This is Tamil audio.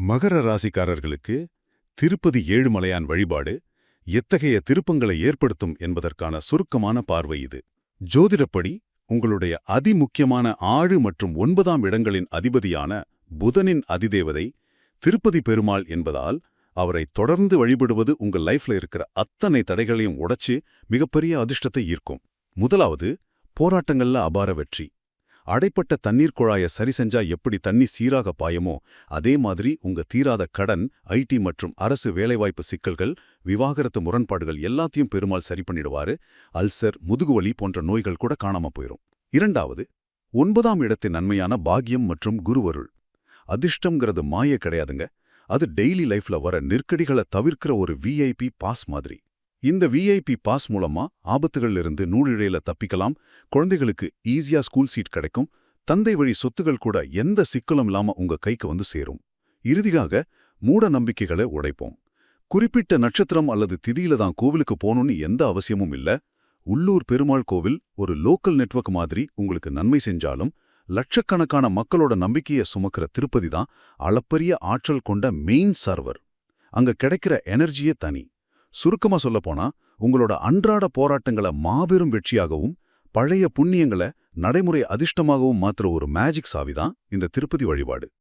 மகர ராசிக்காரர்களுக்கு திருப்பதி ஏழுமலையான் வழிபாடு எத்தகைய திருப்பங்களை ஏற்படுத்தும் என்பதற்கான சுருக்கமான பார்வை இது. ஜோதிடப்படி உங்களுடைய அதிமுக்கியமான 6 மற்றும் 9ஆம் இடங்களின் அதிபதியான புதனின் அதிதேவதை திருப்பதி பெருமாள் என்பதால் அவரை தொடர்ந்து வழிபடுவது உங்கள் லைஃப்ல இருக்கிற அத்தனை தடைகளையும் உடைச்சு மிகப்பெரிய அதிர்ஷ்டத்தை ஈர்க்கும். முதலாவது, போராட்டங்கள்ல அபார வெற்றி. அடைப்பட்ட தண்ணீர் குழாயை சரி செஞ்சா எப்படி தண்ணி சீராக பாயமோ அதே மாதிரி உங்க தீராத கடன், ஐடி மற்றும் அரசு வேலைவாய்ப்பு சிக்கல்கள், விவாகரத்து முரண்பாடுகள் எல்லாத்தையும் பெருமாள் சரி பண்ணிடுவாரு. அல்சர், முதுகுவலி போன்ற நோய்கள் கூட காணாம போயிரும். இரண்டாவது, 9ஆம் இடத்தின் நன்மையான பாக்கியம் மற்றும் குருவருள். அதிர்ஷ்டம்ங்கிறது மாய கிடையாதுங்க. அது டெய்லி லைஃப்ல வர நெருக்கடிகளை தவிர்க்கிற ஒரு விஐபி பாஸ் மாதிரி. இந்த விஐபி பாஸ் மூலமா ஆபத்துகள்ல இருந்து நூலிழையில தப்பிக்கலாம், குழந்தைகளுக்கு ஈஸியா ஸ்கூல் சீட் கிடைக்கும், தந்தை வழி சொத்துகள் கூட எந்த சிக்கலும் இல்லாம உங்க கைக்கு வந்து சேரும். இறுதியாக, மூட நம்பிக்கைகளை உடைப்போம். குறிப்பிட்ட நட்சத்திரம் அல்லது திதியில தான் கோவிலுக்கு போகணும்னு எந்த அவசியமும் இல்ல. உள்ளூர் பெருமாள் கோவில் ஒரு லோக்கல் நெட்வொர்க் மாதிரி உங்களுக்கு நன்மை செஞ்சாலும், லட்சக்கணக்கான மக்களோட நம்பிக்கையை சுமக்கிற திருப்பதி தான் அளப்பரிய ஆற்றல் கொண்ட மெயின் சர்வர். அங்க கிடைக்கிற எனர்ஜியே தனி. சுருக்கமா சொல்லப்போனா, உங்களோட அன்றாட போராட்டங்களை மாபெரும் வெற்றியாகவும் பழைய புண்ணியங்களை நடைமுறை அதிர்ஷ்டமாகவும் மாத்துற ஒரு மேஜிக் சாவிதான் இந்த திருப்பதி வழிபாடு.